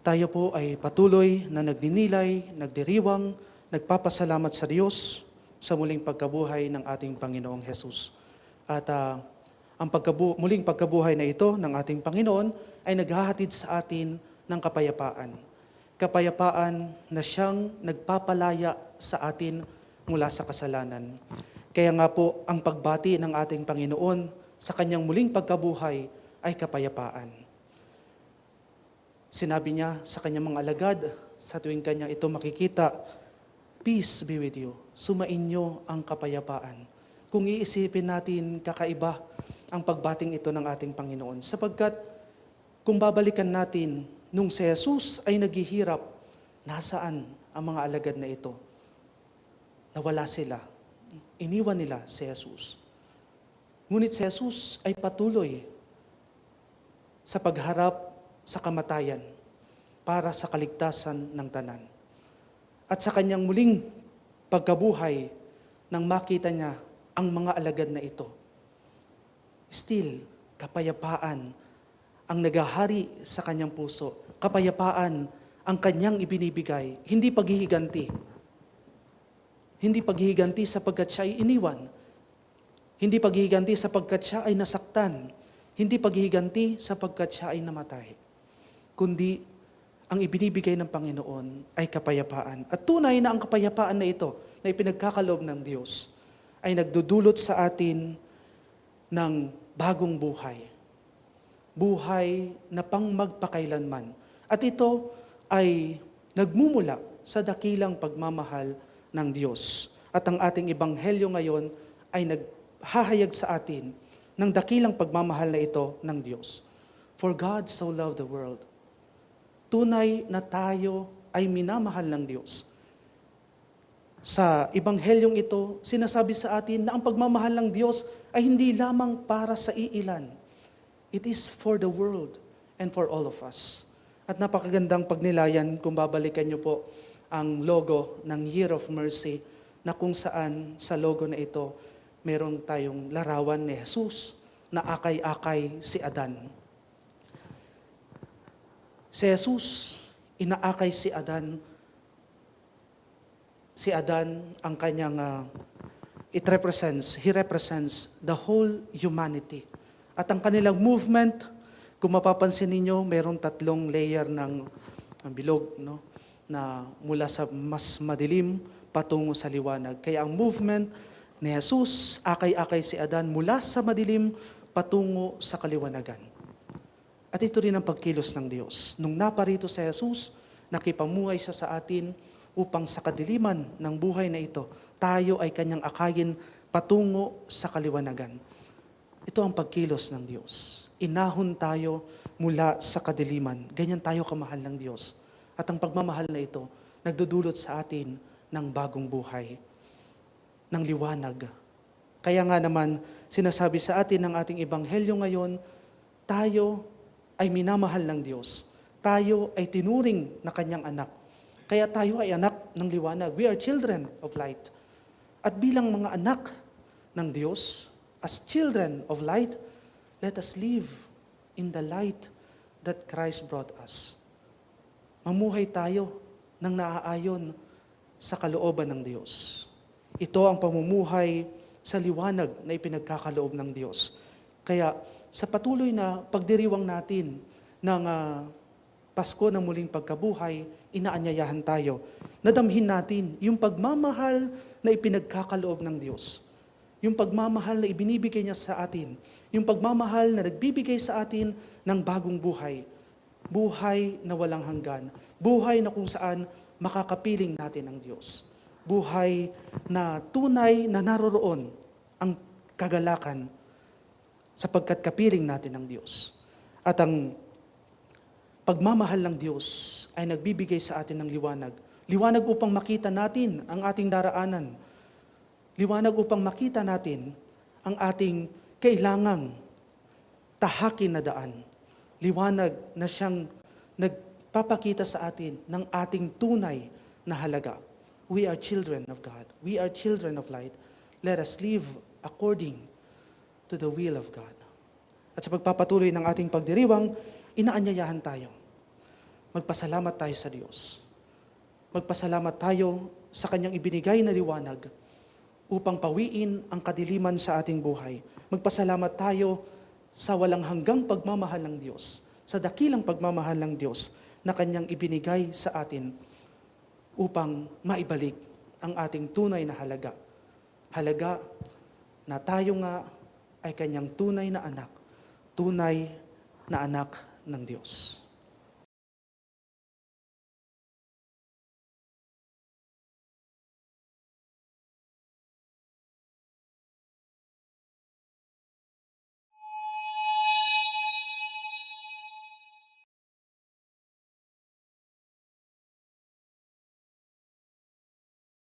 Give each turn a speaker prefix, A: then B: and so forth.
A: Tayo po ay patuloy na nagninilay, nagdiriwang, nagpapasalamat sa Diyos sa muling pagkabuhay ng ating Panginoong Hesus. At ang muling pagkabuhay na ito ng ating Panginoon ay naghahatid sa atin ng kapayapaan. Kapayapaan na siyang nagpapalaya sa atin mula sa kasalanan. Kaya nga po, ang pagbati ng ating Panginoon sa kanyang muling pagkabuhay ay kapayapaan. Sinabi niya sa kanyang mga alagad, sa tuwing kanya ito makikita, "Peace be with you." Sumainyo ang kapayapaan. Kung iisipin natin, kakaiba ang pagbating ito ng ating Panginoon. Sapagkat kung babalikan natin, nung si Jesus ay naghihirap, nasaan ang mga alagad na ito? Nawala sila. Iniwan nila si Jesus. Ngunit si Jesus ay patuloy sa pagharap sa kamatayan para sa kaligtasan ng tanan. At sa kanyang muling pagkabuhay, nang makita niya ang mga alagad na ito, still, kapayapaan ang naghahari sa kanyang puso. Kapayapaan ang kanyang ibinibigay, hindi paghihiganti. Hindi paghihiganti sapagkat siya ay iniwan. Hindi paghihiganti sapagkat siya ay nasaktan. Hindi paghihiganti sapagkat siya ay namatay. Kundi ang ibinibigay ng Panginoon ay kapayapaan. At tunay na ang kapayapaan na ito, na ipinagkakaloob ng Diyos, ay nagdudulot sa atin ng bagong buhay. Buhay na pang magpakailanman. At ito ay nagmumula sa dakilang pagmamahal ng Diyos. At ang ating ebanghelyo ngayon ay naghahayag sa atin ng dakilang pagmamahal na ito ng Diyos. For God so loved the world. Tunay na tayo ay minamahal ng Diyos. Sa ebanghelyong ito, sinasabi sa atin na ang pagmamahal ng Diyos ay hindi lamang para sa iilan. It is for the world and for all of us. At napakagandang pagnilayan kung babalikan niyo po ang logo ng Year of Mercy, na kung saan sa logo na ito, meron tayong larawan ni Jesus na akay-akay si Adan. Si Jesus, inaakay si Adan. Si Adan, ang kanyang, he represents the whole humanity. At ang kanilang movement, kung mapapansin ninyo, merong 3 layer ng bilog, no? Na mula sa mas madilim patungo sa liwanag. Kaya ang movement ni Jesus, akay-akay si Adan, mula sa madilim patungo sa kaliwanagan. At ito rin ang pagkilos ng Diyos. Nung naparito si Jesus, nakipamuhay siya sa atin upang sa kadiliman ng buhay na ito, tayo ay kanyang akayin patungo sa kaliwanagan. Ito ang pagkilos ng Diyos. Inahon tayo mula sa kadiliman. Ganyan tayo kamahal ng Diyos. At ang pagmamahal na ito, nagdudulot sa atin ng bagong buhay, ng liwanag. Kaya nga naman, sinasabi sa atin ng ating ebanghelyo ngayon, tayo ay minamahal ng Diyos. Tayo ay tinuring na kanyang anak. Kaya tayo ay anak ng liwanag. We are children of light. At bilang mga anak ng Diyos, as children of light, let us live in the light that Christ brought us. Mamuhay tayo ng naaayon sa kalooban ng Diyos. Ito ang pamumuhay sa liwanag na ipinagkakaloob ng Diyos. Kaya sa patuloy na pagdiriwang natin ng Pasko ng muling pagkabuhay, inaanyayahan tayo. Nadamhin natin yung pagmamahal na ipinagkakaloob ng Diyos. Yung pagmamahal na ibinibigay niya sa atin. Yung pagmamahal na nagbibigay sa atin ng bagong buhay. Buhay na walang hanggan. Buhay na kung saan makakapiling natin ang Diyos. Buhay na tunay na naroroon ang kagalakan sapagkat kapiling natin ng Diyos. At ang pagmamahal ng Diyos ay nagbibigay sa atin ng liwanag. Liwanag upang makita natin ang ating daraanan. Liwanag upang makita natin ang ating kailangang tahakin na daan. Liwanag na siyang nagpapakita sa atin ng ating tunay na halaga. We are children of God. We are children of light. Let us live according to the will of God. At sa pagpapatuloy ng ating pagdiriwang, inaanyayahan tayo. magpasalamat tayo sa Diyos. Magpasalamat tayo sa Kanyang ibinigay na liwanag upang pawiin ang kadiliman sa ating buhay. Magpasalamat tayo sa walang hanggang pagmamahal ng Diyos, sa dakilang pagmamahal ng Diyos na Kanyang ibinigay sa atin upang maibalik ang ating tunay na halaga. Halaga na tayo nga ay Kanyang tunay na anak ng Diyos.